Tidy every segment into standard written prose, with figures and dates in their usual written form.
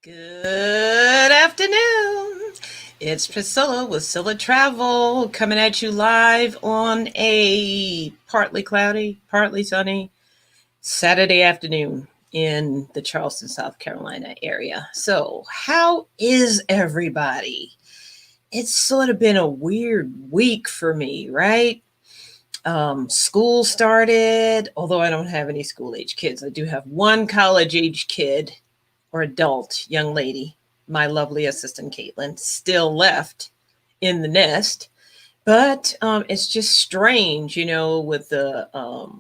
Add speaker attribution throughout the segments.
Speaker 1: Good afternoon. It's Priscilla with Cilla Travel coming at you live on a partly cloudy, partly sunny Saturday afternoon in the Charleston, South Carolina area. So, how is everybody? It's sort of been a weird week for me, right? School started, although I don't have any school age kids. I do have one college age kid or adult young lady, my lovely assistant Caitlin, still left in the nest. But it's just strange, with the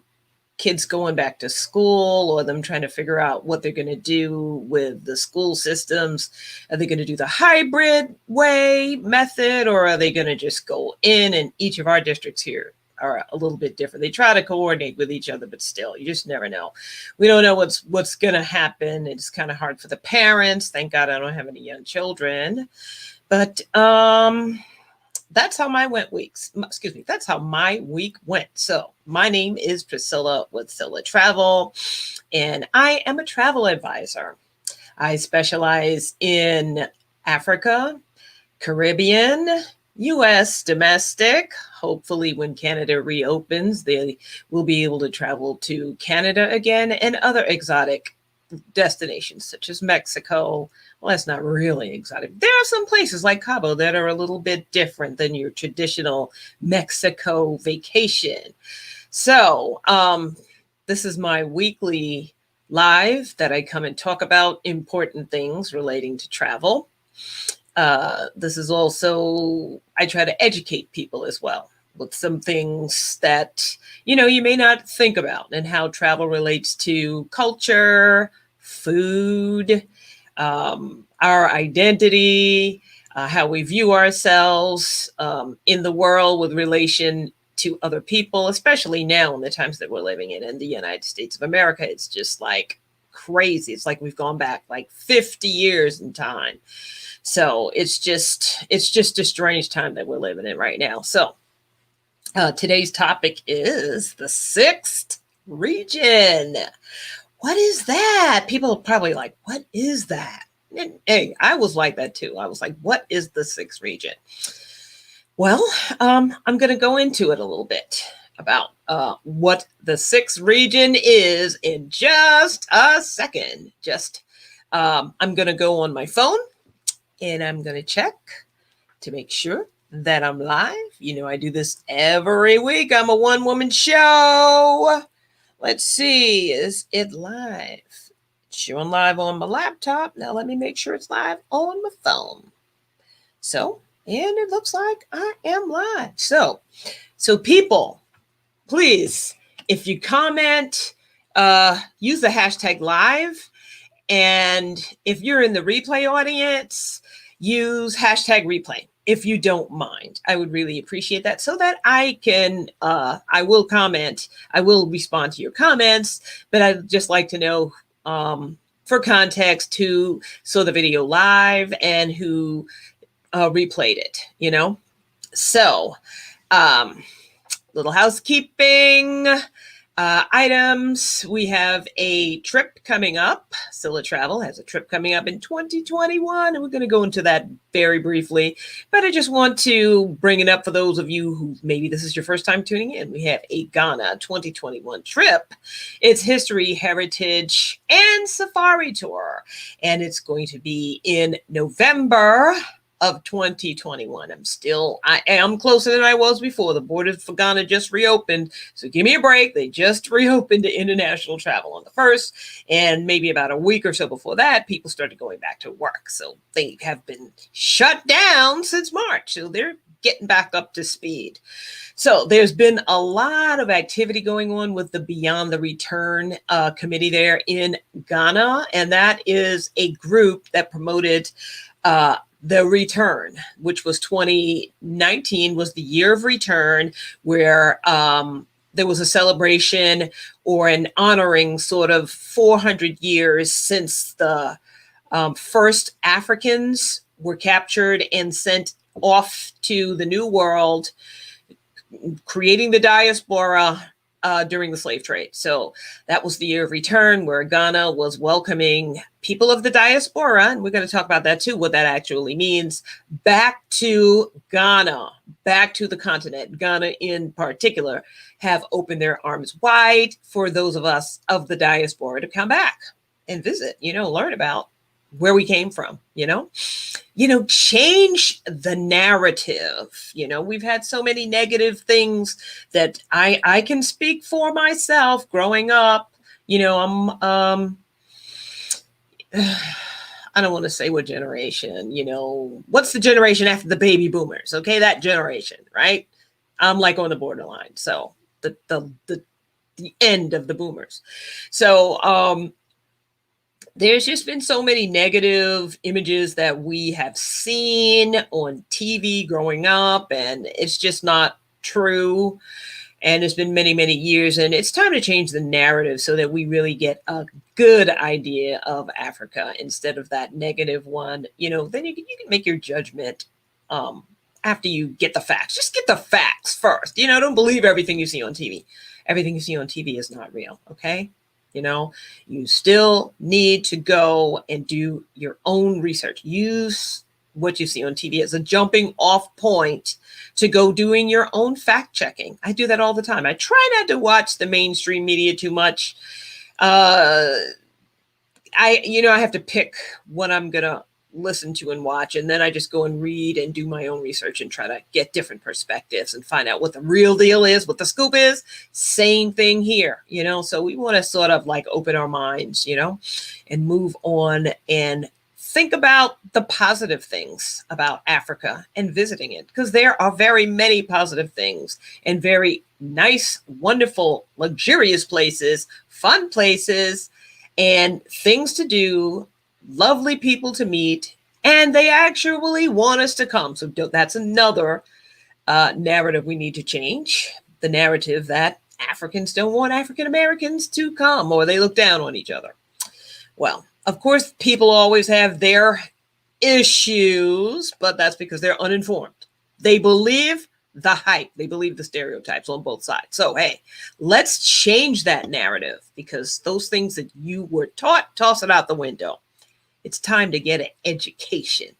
Speaker 1: kids going back to school or them trying to figure out what they're going to do with the school systems. Are they going to do the hybrid way method, or are they going to just go in? And each of our districts here are a little bit different. They try to coordinate with each other, but still, you just never know. We don't know what's going to happen. It's kind of hard for the parents. Thank God I don't have any young children. But that's how that's how my week went. So my name is Priscilla with Cilla Travel, and I am a travel advisor. I specialize in Africa, Caribbean, U.S. domestic. Hopefully when Canada reopens, they will be able to travel to Canada again and other exotic destinations such as Mexico. Well, that's not really exotic. There are some places like Cabo that are a little bit different than your traditional Mexico vacation. So this is my weekly live that I come and talk about important things relating to travel. This is also, I try to educate people as well with some things that, you may not think about, and how travel relates to culture, food, our identity, how we view ourselves in the world with relation to other people, especially now in the times that we're living in the United States of America. It's just like crazy. It's like we've gone back like 50 years in time. So it's just a strange time that we're living in right now. So today's topic is the sixth region. What is that? People are probably like, what is that? And, hey, I was like that too. I was like, what is the sixth region? Well, I'm going to go into it a little bit about what the sixth region is in just a second. I'm going to go on my phone and I'm going to check to make sure that I'm live. I do this every week. I'm a one-woman show. Let's see. Is it live? It's showing live on my laptop. Now let me make sure it's live on my phone. So, and it looks like I am live. So people, please, if you comment, use the hashtag live. And if you're in the replay audience, use hashtag replay. If you don't mind, I would really appreciate that, so that I will comment. I will respond to your comments, but I'd just like to know, for context, who saw the video live and who replayed it, So, little housekeeping items. We have a trip coming up. Cilla Travel has a trip coming up in 2021, and we're going to go into that very briefly. But I just want to bring it up for those of you who maybe this is your first time tuning in. We have a Ghana 2021 trip. It's history, heritage, and safari tour, and it's going to be in November of 2021. I am closer than I was before. The borders for Ghana just reopened, so give me a break. They just reopened to international travel on the 1st, and maybe about a week or so before that, people started going back to work. So they have been shut down since March, so they're getting back up to speed. So there's been a lot of activity going on with the Beyond the Return committee there in Ghana, and that is a group that promoted the return, which was 2019 was the year of return, where there was a celebration or an honoring sort of 400 years since the first Africans were captured and sent off to the New World, creating the diaspora during the slave trade. So that was the year of return, where Ghana was welcoming people of the diaspora, and we're going to talk about that too, what that actually means, back to Ghana, back to the continent. Ghana in particular have opened their arms wide for those of us of the diaspora to come back and visit, learn about where we came from, change the narrative. We've had so many negative things that I can speak for myself growing up. I'm I don't want to say what generation, what's the generation after the baby boomers? Okay, that generation, right? I'm like on the borderline. So the end of the boomers. So there's just been so many negative images that we have seen on TV growing up, and it's just not true. And it's been many, many years, and it's time to change the narrative so that we really get a good idea of Africa instead of that negative one. Then you can make your judgment after you get the facts. Just get the facts first. Don't believe everything you see on TV. Everything you see on TV is not real, okay? You still need to go and do your own research. Use what you see on TV as a jumping off point to go doing your own fact checking. I do that all the time. I try not to watch the mainstream media too much. I have to pick what I'm going to listen to and watch, and then I just go and read and do my own research and try to get different perspectives and find out what the real deal is, what the scoop is. Same thing here, so we want to sort of like open our minds, and move on and think about the positive things about Africa and visiting it, because there are very many positive things and very nice, wonderful, luxurious places, fun places, and things to do, lovely people to meet, and they actually want us to come. So that's another narrative we need to change, the narrative that Africans don't want African Americans to come, or they look down on each other. Well, of course, people always have their issues, but that's because they're uninformed. They believe the hype. They believe the stereotypes on both sides. So, hey, let's change that narrative, because those things that you were taught, toss it out the window. It's time to get an education.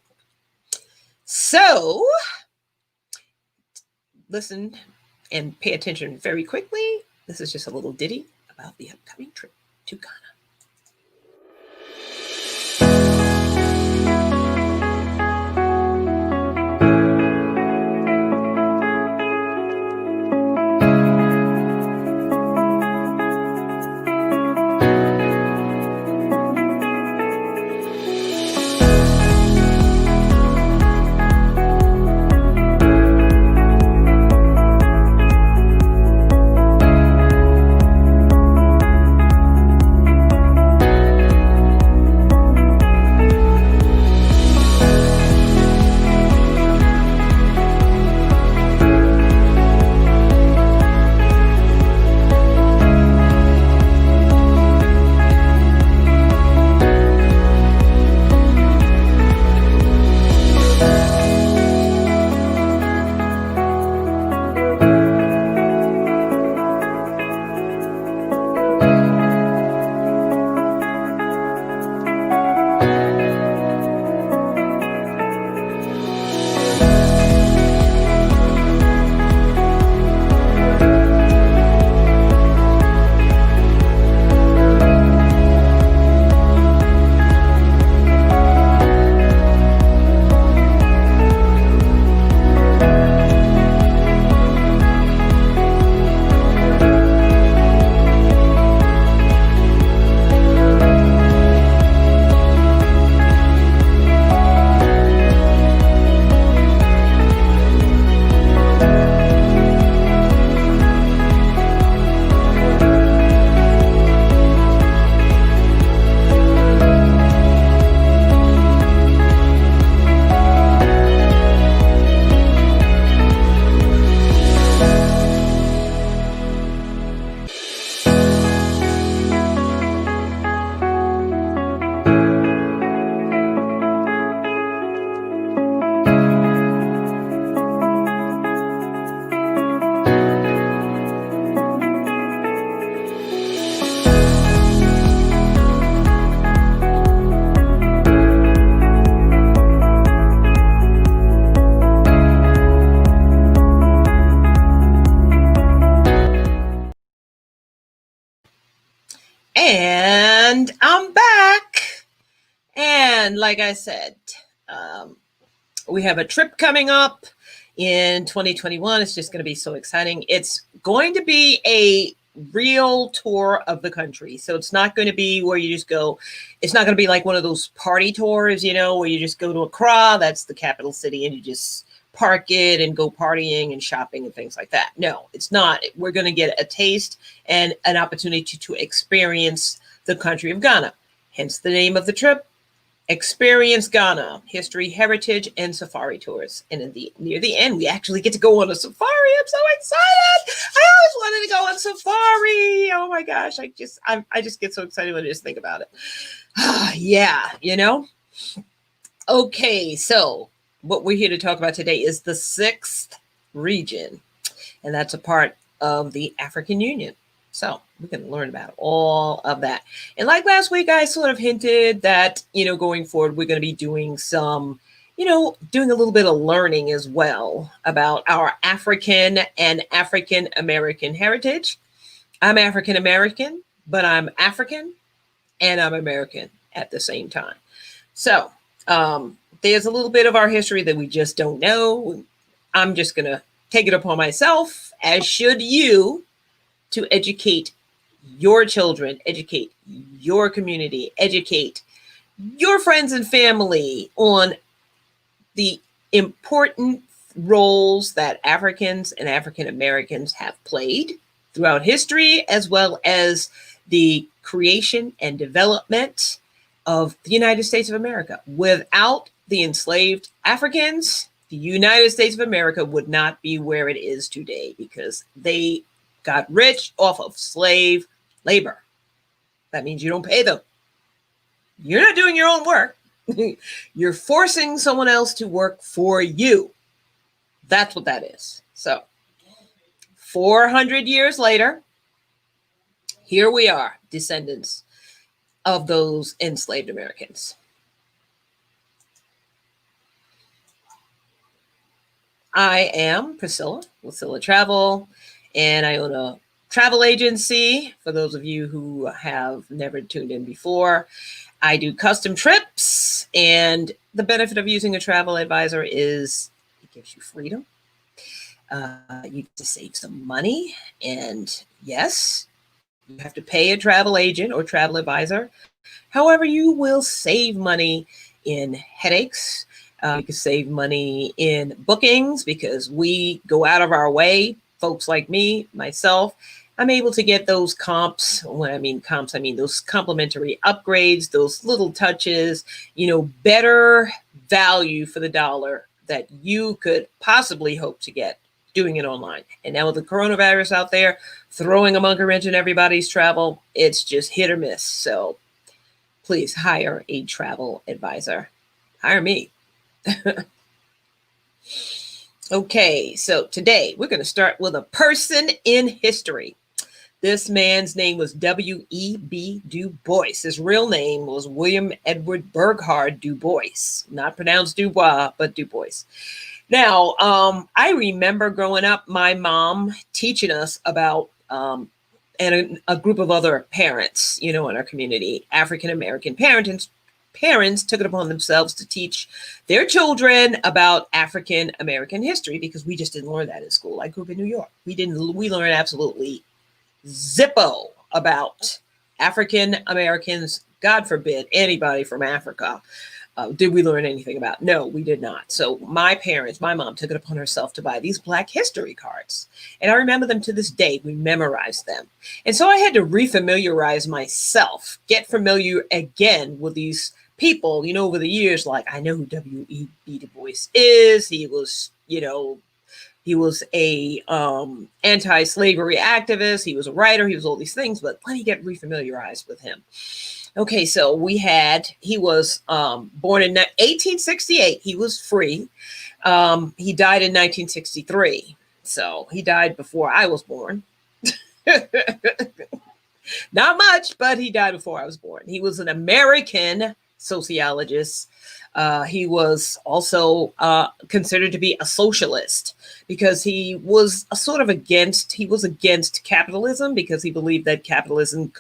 Speaker 1: So, listen and pay attention very quickly. This is just a little ditty about the upcoming trip to Ghana. And I'm back. And like I said, we have a trip coming up in 2021. It's just going to be so exciting. It's going to be a real tour of the country. So it's not going to be where you just go. It's not going to be like one of those party tours, where you just go to Accra, that's the capital city, and you just park it and go partying and shopping and things like that. No, it's not. We're going to get a taste and an opportunity to experience the country of Ghana. Hence the name of the trip, Experience Ghana, History, Heritage, and Safari Tours. And near the end, we actually get to go on a safari. I'm so excited. I always wanted to go on safari. Oh my gosh. I just get so excited when I just think about it. Yeah, Okay, so what we're here to talk about today is the 6th region. And that's a part of the African Union. So we're going to learn about all of that. And like last week, I sort of hinted that, going forward, we're going to be doing some, doing a little bit of learning as well about our African and African American heritage. I'm African American, but I'm African and I'm American at the same time. So there's a little bit of our history that we just don't know. I'm just going to take it upon myself, as should you, to educate your children, educate your community, educate your friends and family on the important roles that Africans and African Americans have played throughout history, as well as the creation and development of the United States of America. Without the enslaved Africans, the United States of America would not be where it is today, because they got rich off of slave labor. That means you don't pay them. You're not doing your own work. You're forcing someone else to work for you. That's what that is. So 400 years later, here we are, descendants of those enslaved Americans. I am Priscilla with Cilla Travel, and I own a travel agency. For those of you who have never tuned in before, I do custom trips, and the benefit of using a travel advisor is it gives you freedom. You get to save some money, and yes, you have to pay a travel agent or travel advisor. However, you will save money in headaches. You can save money in bookings because we go out of our way. Folks like me, myself, I'm able to get those comps. When I mean comps, I mean those complimentary upgrades, those little touches, better value for the dollar that you could possibly hope to get doing it online. And now with the coronavirus out there, throwing a monkey wrench in everybody's travel, it's just hit or miss. So please hire a travel advisor. Hire me. Okay, so today we're going to start with a person in history. This man's name was W.E.B. Du Bois. His real name was William Edward Burghardt Du Bois. Not pronounced Dubois, but Du Bois. Now, I remember growing up, my mom teaching us about, and a group of other parents, in our community, African-American parents took it upon themselves to teach their children about African American history, because we just didn't learn that in school. I grew up in New York. We learned absolutely zippo about African Americans. God forbid anybody from Africa. Did we learn anything about? No, we did not. So my mom took it upon herself to buy these Black history cards. And I remember them to this day. We memorized them. And so I had to refamiliarize myself, get familiar again with these people, over the years. Like, I know who W.E.B. Du Bois is. He was, he was a anti-slavery activist. He was a writer. He was all these things. But let me get refamiliarized with him. Okay, so he was born in 1868. He was free. He died in 1963. So he died before I was born. Not much, but he died before I was born. He was an American sociologist. He was also considered to be a socialist, because he was against capitalism, because he believed that capitalism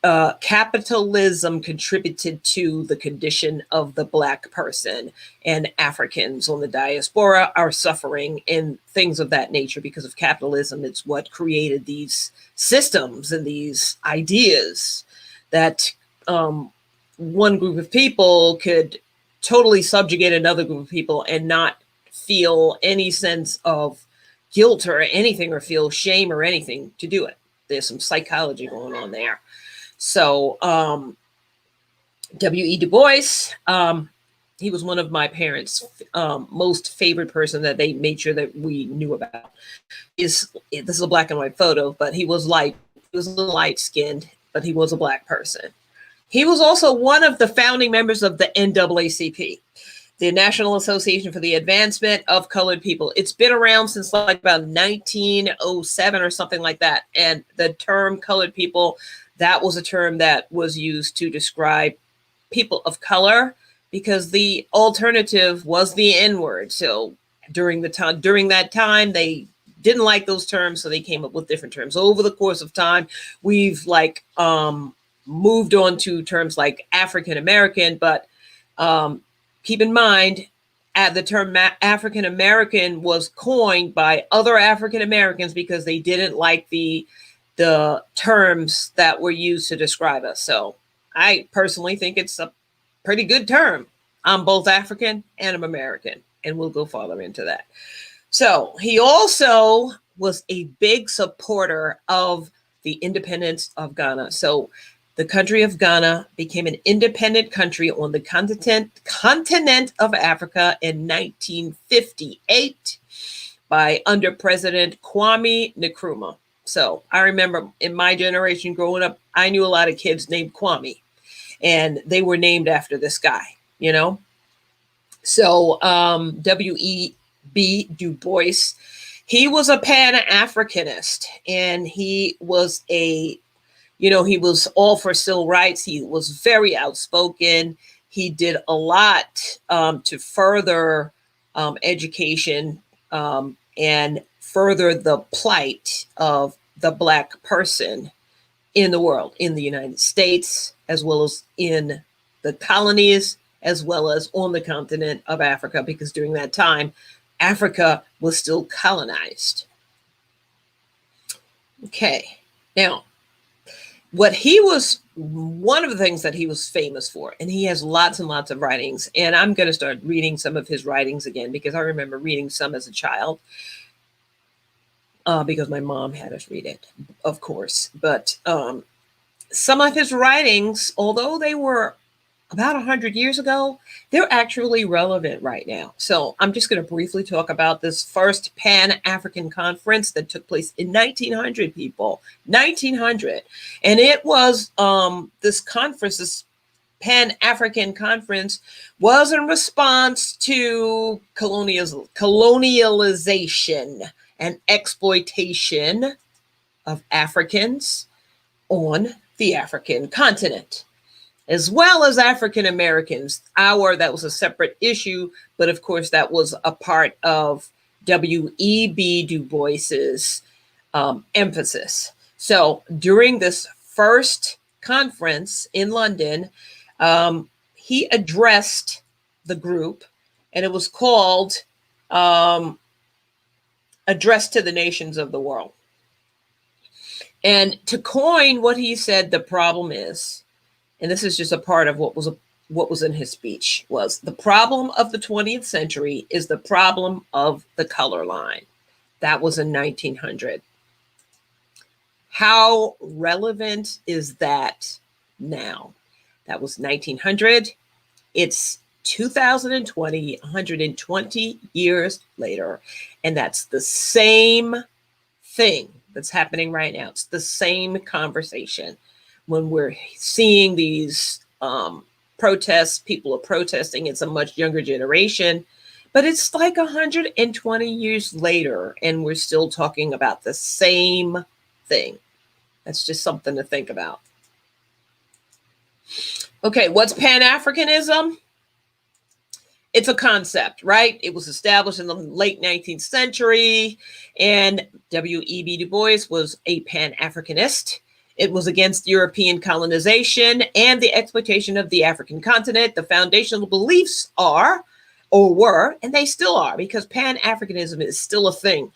Speaker 1: capitalism contributed to the condition of the Black person, and Africans on the diaspora are suffering and things of that nature because of capitalism. It's what created these systems and these ideas that one group of people could totally subjugate another group of people and not feel any sense of guilt or anything, or feel shame or anything to do it. There's some psychology going on there. So W.E. Du Bois, he was one of my parents' most favorite person that they made sure that we knew about. This is a black and white photo, but he was light. He was a little light-skinned, but he was a Black person. He was also one of the founding members of the NAACP, the National Association for the Advancement of Colored People. It's been around since like about 1907 or something like that. And the term colored people, that was a term that was used to describe people of color, because the alternative was the N-word. So during that time, they didn't like those terms, so they came up with different terms. Over the course of time, we've moved on to terms like African American, but keep in mind, the term African American was coined by other African Americans because they didn't like the terms that were used to describe us. So I personally think it's a pretty good term. I'm both African and I'm American, and we'll go farther into that. So he also was a big supporter of the independence of Ghana. So the country of Ghana became an independent country on the continent of Africa in 1958 under President Kwame Nkrumah. So I remember in my generation growing up, I knew a lot of kids named Kwame, and they were named after this guy, you know? So W.E.B. Du Bois, he was a Pan-Africanist, and he was he was all for civil rights. He was very outspoken. He did a lot to further education and further the plight of the Black person in the world, in the United States, as well as in the colonies, as well as on the continent of Africa, because during that time, Africa was still colonized. Okay, now, one of the things that he was famous for, and he has lots and lots of writings, and I'm going to start reading some of his writings again, because I remember reading some as a child, because my mom had us read it, of course. But some of his writings, although they were about 100 years ago, they're actually relevant right now. So I'm just going to briefly talk about this first Pan-African conference that took place in 1900, people. 1900. And it was this Pan-African conference was in response to colonialization and exploitation of Africans on the African continent, as well as African Americans. That was a separate issue, but of course that was a part of W.E.B. Du Bois's emphasis. So during this first conference in London, he addressed the group, and it was called Address to the Nations of the World. And to coin what he said, the problem is, and this is just a part of what was in his speech, was the problem of the 20th century is the problem of the color line. That was in 1900. How relevant is that now? That was 1900. It's 2020, 120 years later, and that's the same thing that's happening right now. It's the same conversation. When we're seeing these protests, people are protesting. It's a much younger generation, but it's like 120 years later, and we're still talking about the same thing. That's just something to think about. Okay, what's Pan-Africanism? It's a concept, right? It was established in the late 19th century, and W.E.B. Du Bois was a Pan-Africanist. It was against European colonization and the exploitation of the African continent. The foundational beliefs are, or were, and they still are, because Pan-Africanism is still a thing,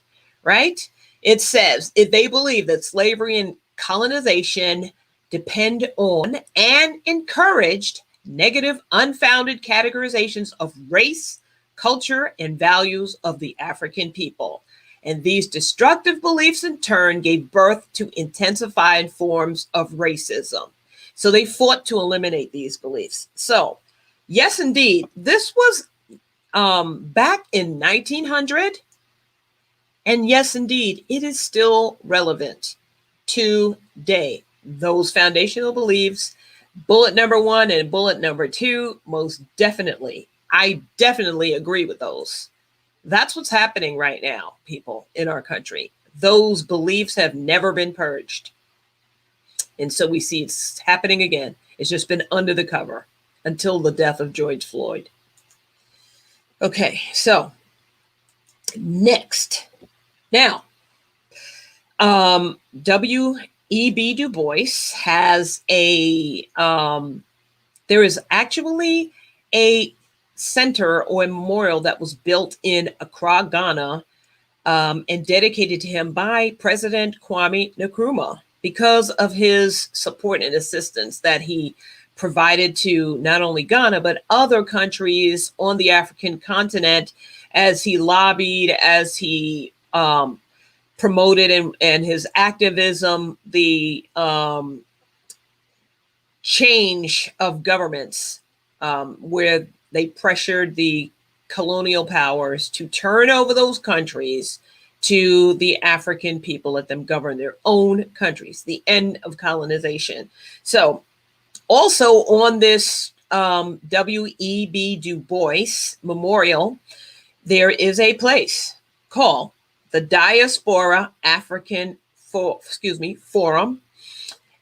Speaker 1: right? It says if they believe that slavery and colonization depend on and encouraged negative, unfounded categorizations of race, culture, and values of the African people. And these destructive beliefs in turn gave birth to intensified forms of racism. So they fought to eliminate these beliefs. So, yes, indeed, this was back in 1900. And yes, indeed, it is still relevant today. Those foundational beliefs, bullet number 1 and bullet number 2, most definitely. I definitely agree with those. That's what's happening right now, people, in our country. Those beliefs have never been purged. And so we see it's happening again. It's just been under the cover until the death of George Floyd. Okay, so next. Now, W.E.B. Du Bois has there is actually a center or a memorial that was built in Accra, Ghana, and dedicated to him by President Kwame Nkrumah because of his support and assistance that he provided to not only Ghana, but other countries on the African continent as he lobbied, as he promoted and his activism, the change of governments where they pressured the colonial powers to turn over those countries to the African people, let them govern their own countries, the end of colonization. So also on this W.E.B. Du Bois Memorial, there is a place called the Diaspora African Forum.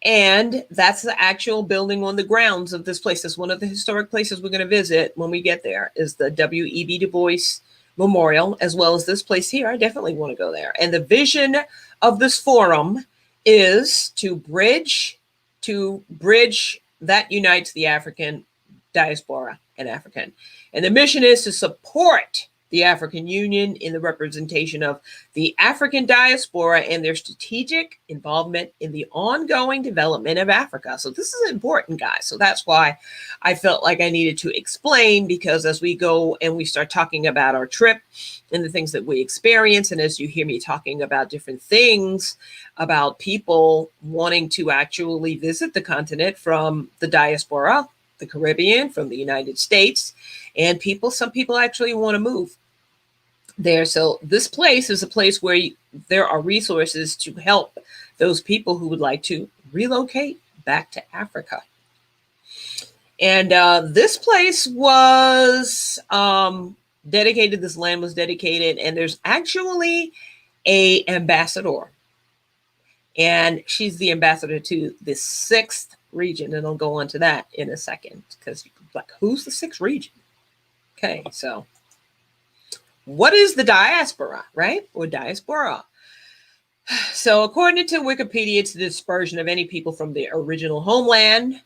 Speaker 1: And that's the actual building on the grounds of this place. That's one of the historic places we're going to visit when we get there, is the W.E.B. Du Bois Memorial, as well as this place here. I definitely want to go there. And the vision of this forum is to bridge that unites the African diaspora and African. And the mission is to support the African Union in the representation of the African diaspora and their strategic involvement in the ongoing development of Africa. So this is important, guys. So that's why I felt like I needed to explain, because as we go and we start talking about our trip and the things that we experience, and as you hear me talking about different things about people wanting to actually visit the continent from the diaspora, the Caribbean, from the United States, and some people actually want to move there. So this place is a place where there are resources to help those people who would like to relocate back to Africa. And this place was dedicated, this land was dedicated, and there's actually an ambassador. And she's the ambassador to the 6th region, and I'll go on to that in a second, because like, who's the 6th region? Okay, so what is the diaspora, right? Or diaspora? So according to Wikipedia, it's the dispersion of any people from their original homeland,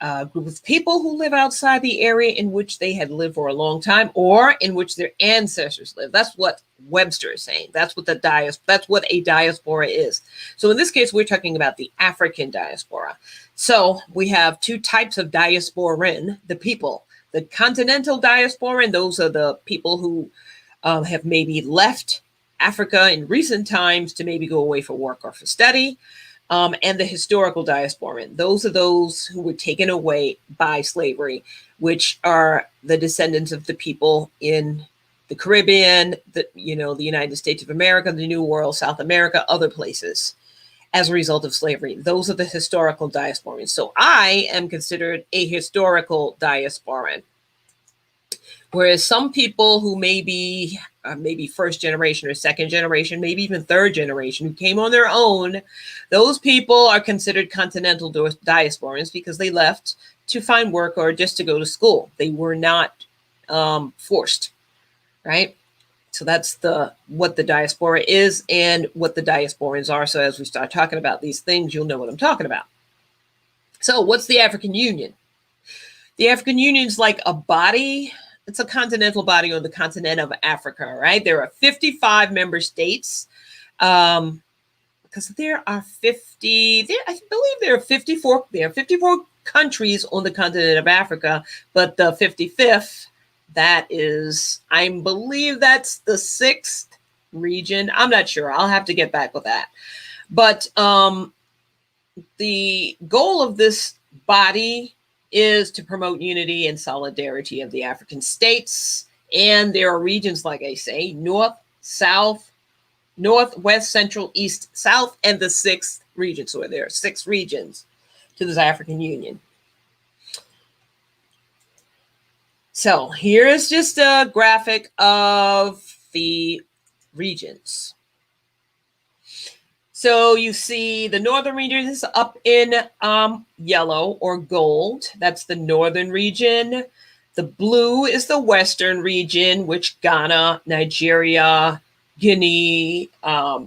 Speaker 1: a group of people who live outside the area in which they had lived for a long time or in which their ancestors lived. That's what Webster is saying. That's what a diaspora is. So in this case, we're talking about the African diaspora. So we have two types of diasporan, the people, the continental diaspora, and those are the people who have maybe left Africa in recent times to maybe go away for work or for study, and the historical diasporan. Those are those who were taken away by slavery, which are the descendants of the people in the Caribbean, the United States of America, the New World, South America, other places, as a result of slavery. Those are the historical diasporans. So I am considered a historical diasporan. Whereas some people who may be maybe first generation or second generation, maybe even third generation, who came on their own, those people are considered continental diasporans because they left to find work or just to go to school. They were not forced, right? So that's what the diaspora is and what the diasporans are. So as we start talking about these things, you'll know what I'm talking about. So what's the African Union? The African Union is like a body. It's a continental body on the continent of Africa, right? There are 55 member states. Because there are 50, I believe there are 54, there are 54 countries on the continent of Africa, but the 55th, that is, I believe that's the 6th region. I'm not sure. I'll have to get back with that. But the goal of this body is to promote unity and solidarity of the African states. And there are regions, like I say, north, south, north, west, central, east, south, and the 6th region. So there are 6 regions to this African Union. So here is just a graphic of the regions. So you see the northern region is up in yellow or gold. That's the northern region. The blue is the western region, which Ghana, Nigeria, Guinea,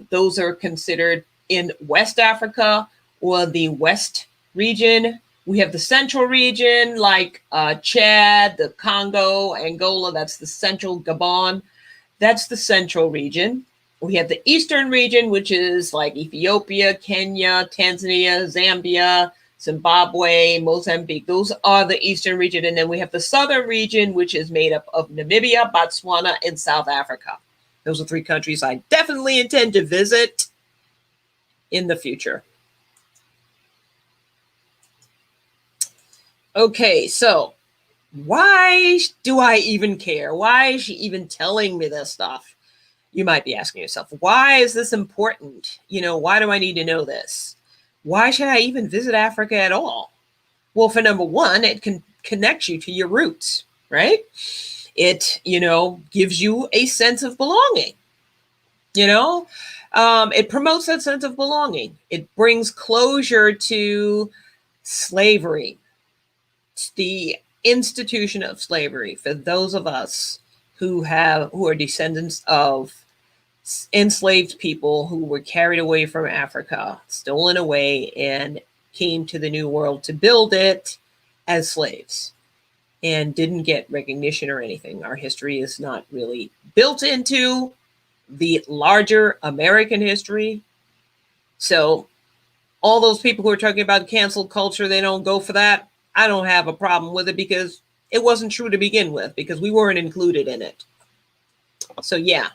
Speaker 1: those are considered in West Africa or the West region. We have the central region like Chad, the Congo, Angola, that's the central Gabon. That's the central region. We have the eastern region, which is like Ethiopia, Kenya, Tanzania, Zambia, Zimbabwe, Mozambique. Those are the eastern region. And then we have the southern region, which is made up of Namibia, Botswana, and South Africa. Those are 3 countries I definitely intend to visit in the future. Okay, so why do I even care? Why is she even telling me this stuff? You might be asking yourself, why is this important? Why do I need to know this? Why should I even visit Africa at all? Well, for number one, it can connect you to your roots, right? It, gives you a sense of belonging. It promotes that sense of belonging. It brings closure to slavery, the institution of slavery for those of us who are descendants of enslaved people who were carried away from Africa, stolen away, and came to the New World to build it as slaves and didn't get recognition or anything. Our history is not really built into the larger American history. So all those people who are talking about cancel culture, they don't go for that. I don't have a problem with it because it wasn't true to begin with, because we weren't included in it. So yeah,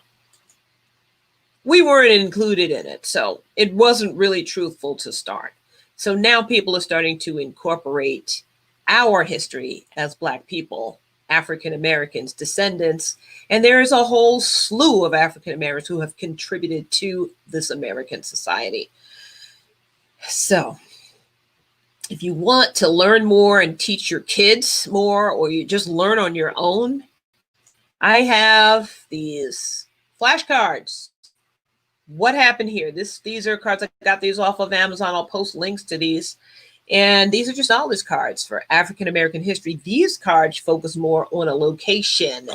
Speaker 1: we weren't included in it. So it wasn't really truthful to start. So now people are starting to incorporate our history as Black people, African Americans, descendants, and there is a whole slew of African Americans who have contributed to this American society. So if you want to learn more and teach your kids more, or you just learn on your own, I have these flashcards. What happened here? These are cards. I got these off of Amazon. I'll post links to these. And these are just knowledge cards for African American history. These cards focus more on a location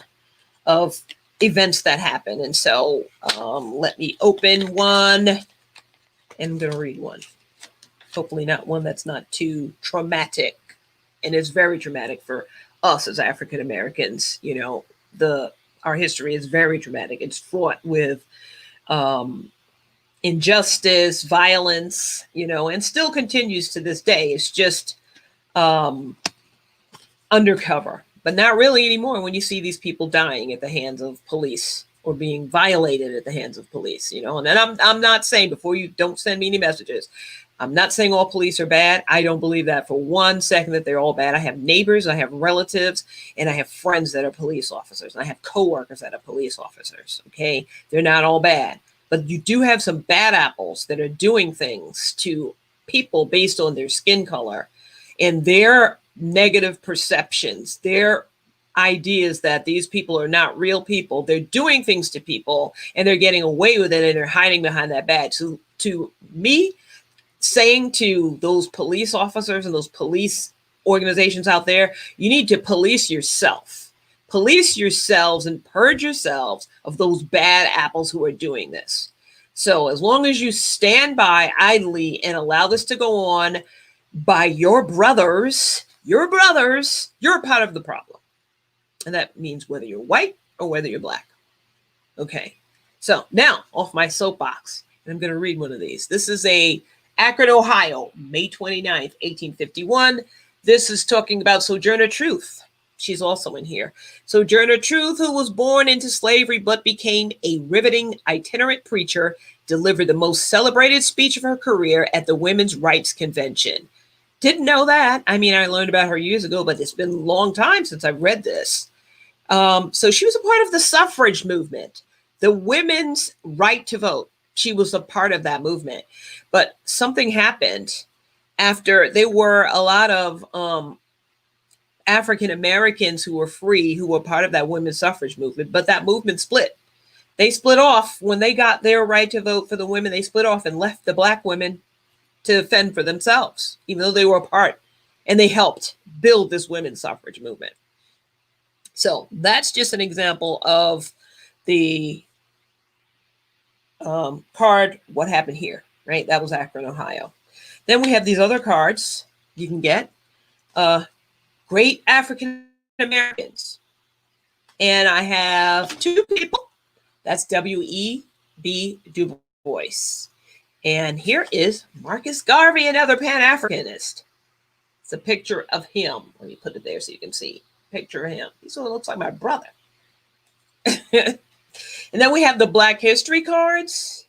Speaker 1: of events that happen. And so let me open one, and I'm going to read one. Hopefully not one that's not too traumatic. And it's very traumatic for us as African Americans. Our history is very traumatic. It's fraught with injustice, violence, and still continues to this day. It's just undercover, but not really anymore when you see these people dying at the hands of police or being violated at the hands of police, and then I'm not saying, before you don't send me any messages, I'm not saying all police are bad. I don't believe that for 1 second that they're all bad. I have neighbors, I have relatives, and I have friends that are police officers. And I have coworkers that are police officers. Okay. They're not all bad, but you do have some bad apples that are doing things to people based on their skin color and their negative perceptions, their ideas that these people are not real people. They're doing things to people and they're getting away with it, and they're hiding behind that badge. So to me, saying to those police officers and those police organizations out there, you need to police yourself. police yourselves and purge yourselves of those bad apples who are doing this. So as long as you stand by idly and allow this to go on by your brothers, you're part of the problem. And that means whether you're white or whether you're black. Okay. So now off my soapbox, and I'm going to read one of these. This is a Akron, Ohio, May 29th, 1851. This is talking about Sojourner Truth. She's also in here. Sojourner Truth, who was born into slavery but became a riveting itinerant preacher, delivered the most celebrated speech of her career at the Women's Rights Convention. Didn't know that. I mean, I learned about her years ago, but it's been a long time since I've read this. So she was a part of the suffrage movement, the women's right to vote. She was a part of that movement. But something happened after. There were a lot of African Americans who were free, who were part of that women's suffrage movement, but that movement split. They split off when they got their right to vote for the women. They split off and left the black women to fend for themselves, even though they were a part, and they helped build this women's suffrage movement. So that's just an example of the card, what happened here, right? That was Akron, Ohio. Then we have these other cards you can get. Great African Americans. And I have two people. That's W.E.B. Du Bois. And here is Marcus Garvey, another Pan-Africanist. It's a picture of him. Let me put it there so you can see. Picture of him. He sort of looks like my brother. And then we have the Black History cards.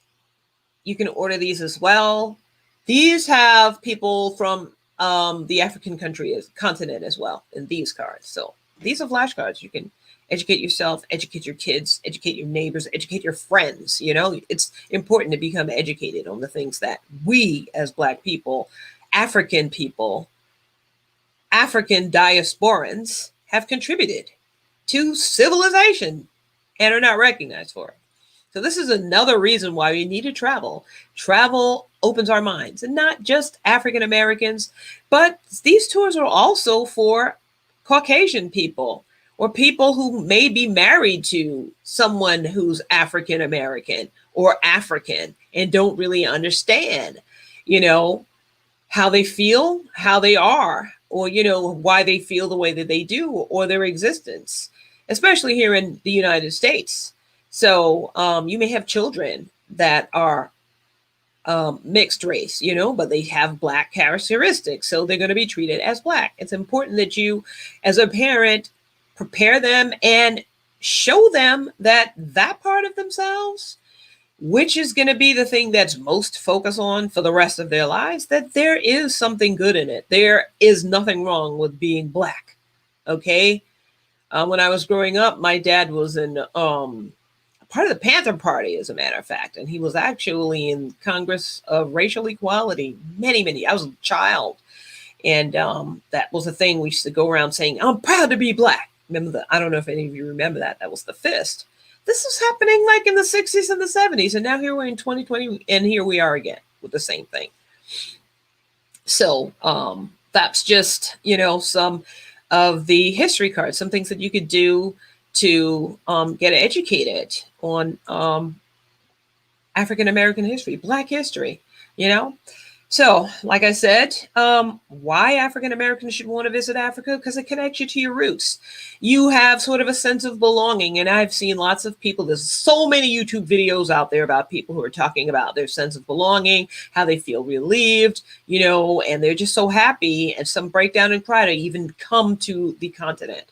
Speaker 1: You can order these as well. These have people from the African continent as well in these cards. So these are flashcards. You can educate yourself, educate your kids, educate your neighbors, educate your friends. You know, it's important to become educated on the things that we as Black people, African diasporans have contributed to civilization and are not recognized for it. So this is another reason why we need to travel. Travel opens our minds, and not just African Americans, but these tours are also for Caucasian people or people who may be married to someone who's African American or African and don't really understand, you know, how they feel, how they are, or, you know, why they feel the way that they do, or their existence, especially here in the United States. So you may have children that are mixed race, you know, but they have Black characteristics. So they're going to be treated as Black. It's important that you, as a parent, prepare them and show them that that part of themselves, which is going to be the thing that's most focused on for the rest of their lives, that there is something good in it. There is nothing wrong with being Black. Okay. When I was growing up, my dad was in part of the Panther Party, as a matter of fact, and he was actually in Congress of Racial Equality. I was a child, and that was a thing we used to go around saying, "I'm proud to be Black." Remember I don't know if any of you remember that. That was the fist. This was happening like in the 60s and the 70s, and now here we're in 2020, and here we are again with the same thing. So that's just, you know, some of the history cards, some things that you could do to get educated on African American history, Black history, you know. So, like I said, why African Americans should want to visit Africa? Because it connects you to your roots. You have sort of a sense of belonging. And I've seen lots of people, there's so many YouTube videos out there about people who are talking about their sense of belonging, how they feel relieved, you know, and they're just so happy, and some break down and cry to even come to the continent.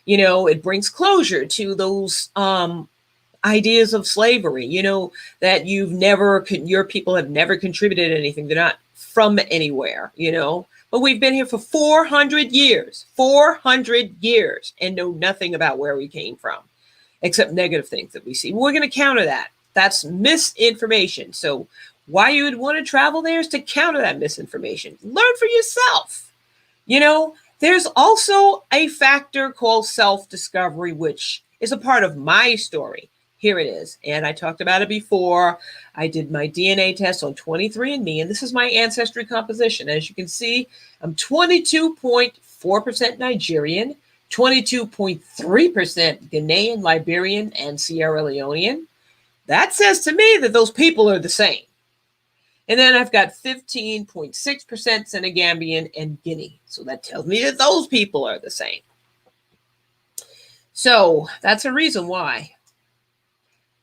Speaker 1: You know, it brings closure to those ideas of slavery, you know, that your people have never contributed anything. They're not from anywhere, you know, but we've been here for 400 years, and know nothing about where we came from, except negative things that we see. We're going to counter that. That's misinformation. So why you would want to travel there is to counter that misinformation. Learn for yourself. You know, there's also a factor called self-discovery, which is a part of my story. Here it is. And I talked about it before. I did my DNA test on 23andMe, and this is my ancestry composition. As you can see, I'm 22.4% Nigerian, 22.3% Ghanaian, Liberian, and Sierra Leonean. That says to me that those people are the same. And then I've got 15.6% Senegambian and Guinea. So that tells me that those people are the same. So that's a reason why.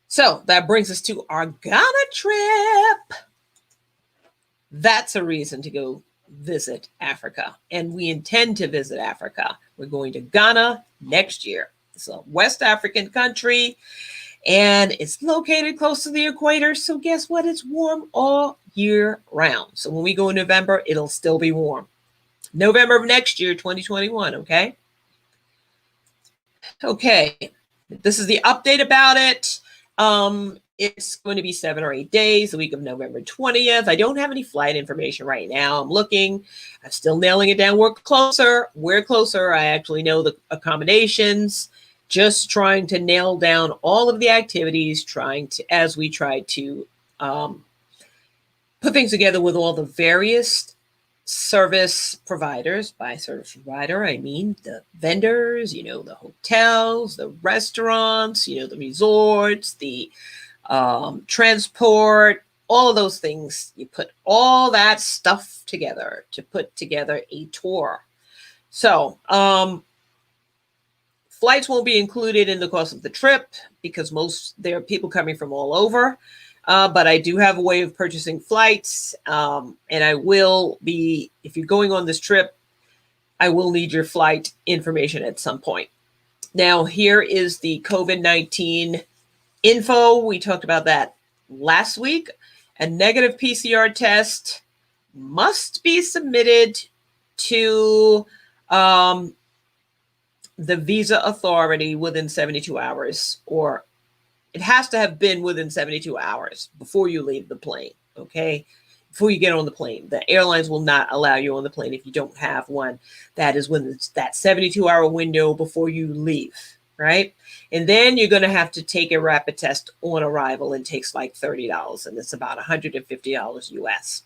Speaker 1: So that brings us to our Ghana trip. That's a reason to go visit Africa. And we intend to visit Africa. We're going to Ghana next year. It's a West African country, and it's located close to the equator. So guess what? It's warm all year round. So when we go in November, it'll still be warm. November of next year, 2021, okay? Okay, this is the update about it. It's going to be 7 or 8 days, the week of November 20th. I don't have any flight information right now. I'm looking. I'm still nailing it down. We're closer. I actually know the accommodations. Just trying to nail down all of the activities, as we try to put things together with all the various service providers. By service provider, I mean the vendors, the hotels, the restaurants, the resorts, the transport, all of those things. You put all that stuff together to put together a tour. So flights won't be included in the cost of the trip because there are people coming from all over. But I do have a way of purchasing flights. And I will be, if you're going on this trip, I will need your flight information at some point. Now, here is the COVID-19 info. We talked about that last week. A negative PCR test must be submitted to the visa authority within 72 hours, or it has to have been within 72 hours before you leave the plane, okay? Before you get on the plane. The airlines will not allow you on the plane if you don't have one. That is when it's that 72-hour window before you leave, right? And then you're going to have to take a rapid test on arrival, and it takes like $30, and it's about $150 US.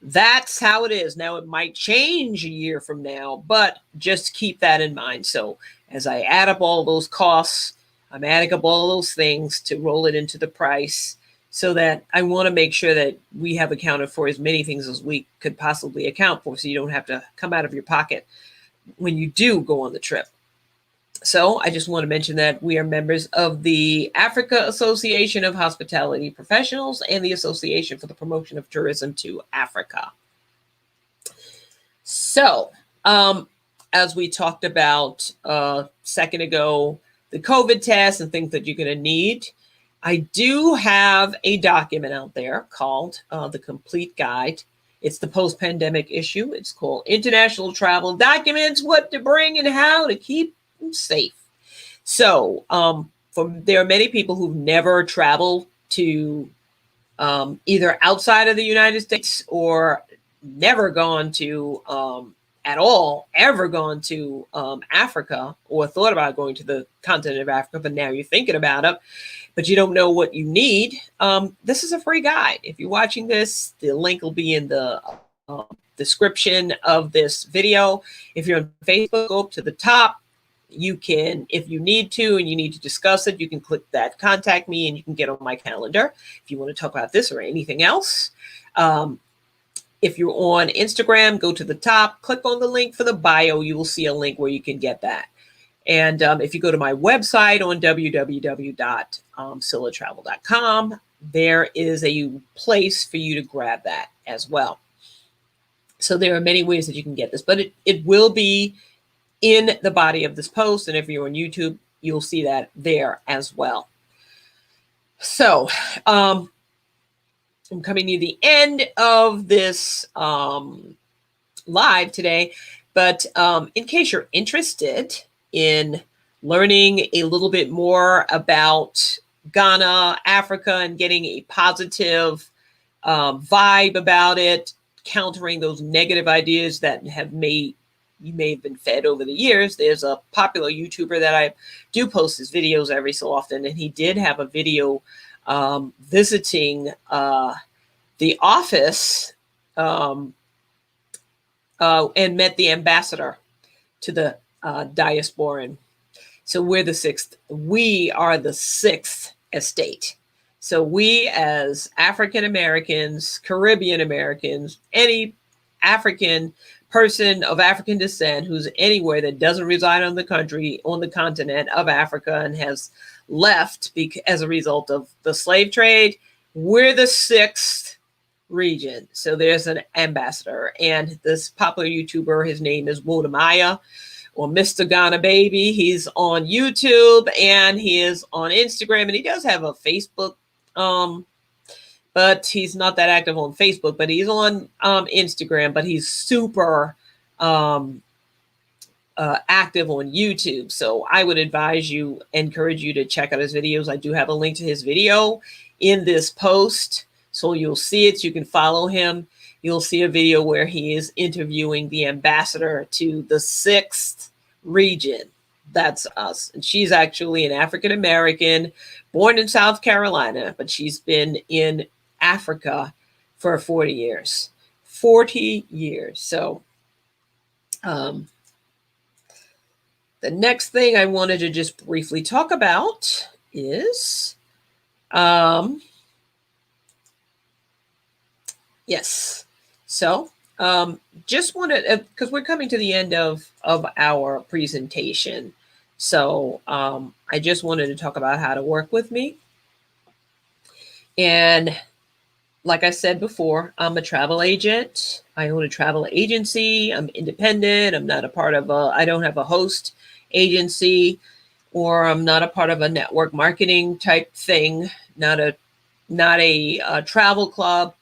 Speaker 1: That's how it is. Now, it might change a year from now, but just keep that in mind. So as I add up all those costs, I'm adding up all those things to roll it into the price, so that I want to make sure that we have accounted for as many things as we could possibly account for, so you don't have to come out of your pocket when you do go on the trip. So I just want to mention that we are members of the Africa Association of Hospitality Professionals and the Association for the Promotion of Tourism to Africa. So as we talked about a second ago, the COVID test and things that you're going to need, I do have a document out there called The Complete Guide. It's the post-pandemic issue. It's called International Travel Documents, What to Bring and How to Keep Them Safe. So there are many people who've never traveled to either outside of the United States or never gone to at all, ever gone to Africa, or thought about going to the continent of Africa, but now you're thinking about it, but you don't know what you need. This is a free guide. If you're watching this, the link will be in the description of this video. If you're on Facebook, go up to the top. You can, if you need to and you need to discuss it, you can click that contact me and you can get on my calendar if you want to talk about this or anything else. If you're on Instagram, go to the top, click on the link for the bio. You will see a link where you can get that. And if you go to my website on www.cillatravel.com, there is a place for you to grab that as well. So there are many ways that you can get this, but it will be in the body of this post. And if you're on YouTube, you'll see that there as well. So I'm coming near the end of this live today, but in case you're interested in learning a little bit more about Ghana, Africa, and getting a positive vibe about it, countering those negative ideas that you may have been fed over the years. There's a popular YouTuber that I do post his videos every so often, and he did have a video visiting the office and met the ambassador to the diasporan. So we're the sixth. We are the sixth estate. So we, as African Americans, Caribbean Americans, any African person of African descent who's anywhere that doesn't reside on the country, on the continent of Africa, and has left as a result of the slave trade, we're the sixth region. So there's an ambassador, and this popular YouTuber, his name is Wodamaya, or Mr. Ghana Baby. He's on YouTube and he is on Instagram, and he does have a Facebook, but he's not that active on Facebook, but he's on Instagram, but he's super active on YouTube. So I would encourage you to check out his videos. I do have a link to his video in this post, so you'll see it. You can follow him. You'll see a video where he is interviewing the ambassador to the sixth region. That's us. And she's actually an African American, born in South Carolina, but she's been in Africa for 40 years. 40 years. So the next thing I wanted to just briefly talk about is yes. So just wanted, because we're coming to the end of our presentation. So I just wanted to talk about how to work with me. And like I said before, I'm a travel agent. I own a travel agency. I'm independent. I'm not a part of I don't have a host agency, or I'm not a part of a network marketing type thing, not a travel club.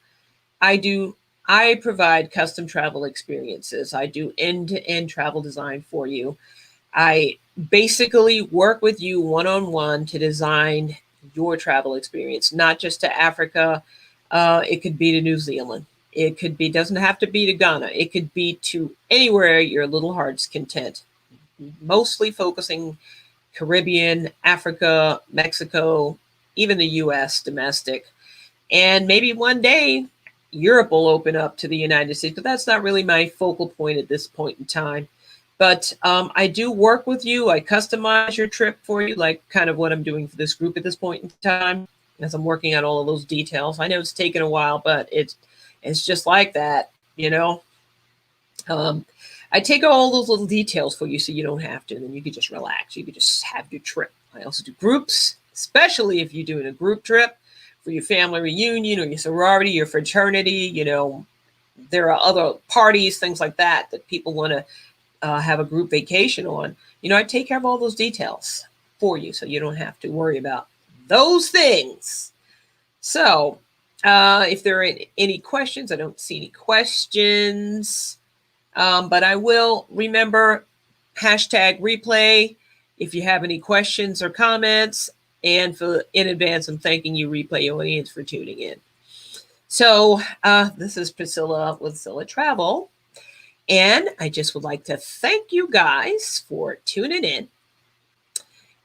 Speaker 1: I provide custom travel experiences. I do end-to-end travel design for you. I basically work with you one-on-one to design your travel experience, not just to Africa. It could be to New Zealand. It could be, doesn't have to be to Ghana. It could be to anywhere your little heart's content. Mostly focusing Caribbean, Africa, Mexico, even the US domestic. And maybe one day Europe will open up to the United States, but that's not really my focal point at this point in time. But I do work with you. I customize your trip for you, like kind of what I'm doing for this group at this point in time, as I'm working out all of those details. I know it's taken a while, but it's just like that, you know. I take all those little details for you so you don't have to, and then you can just relax. You can just have your trip. I also do groups, especially if you're doing a group trip for your family reunion or your sorority, your fraternity. You know, there are other parties, things like that people want to have a group vacation on. You know, I take care of all those details for you so you don't have to worry about those things. So if there are any questions, I don't see any questions, but I will remember #replay if you have any questions or comments. And in advance, I'm thanking you, replay audience, for tuning in. So this is Priscilla with Cilla Travel. And I just would like to thank you guys for tuning in.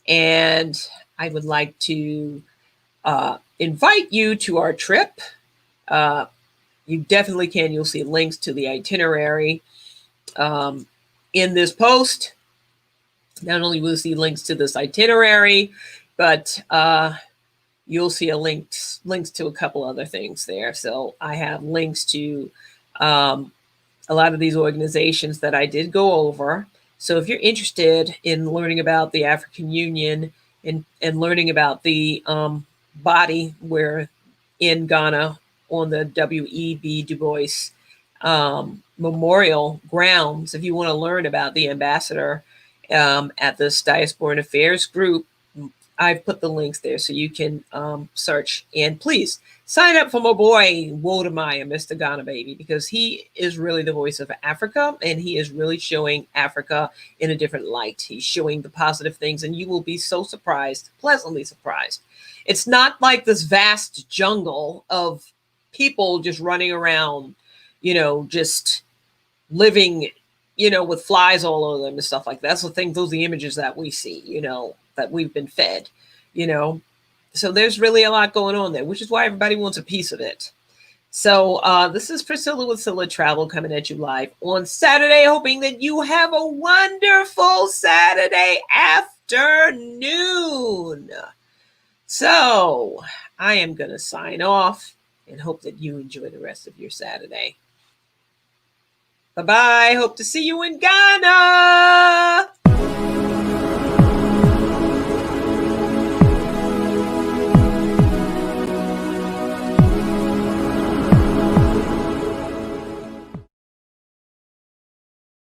Speaker 1: And I would like to invite you to our trip. You definitely can. You'll see links to the itinerary in this post. Not only will you see links to this itinerary, but you'll see links to a couple other things there. So I have links to a lot of these organizations that I did go over. So if you're interested in learning about the African Union and learning about the body where in Ghana on the W.E.B. Du Bois Memorial grounds, if you want to learn about the ambassador at this Diasporan Affairs group, I've put the links there so you can search. And please sign up for my boy, Wodamaya, Mr. Ghana Baby, because he is really the voice of Africa, and he is really showing Africa in a different light. He's showing the positive things, and you will be so surprised, pleasantly surprised. It's not like this vast jungle of people just running around, you know, just living, you know, with flies all over them and stuff like that. That's the thing, those are the images that we see, you know, that we've been fed, you know. So there's really a lot going on there, which is why everybody wants a piece of it. So this is Priscilla with Cilla Travel coming at you live on Saturday, hoping that you have a wonderful Saturday afternoon. So I am going to sign off and hope that you enjoy the rest of your Saturday. Bye-bye. Hope to see you in Ghana.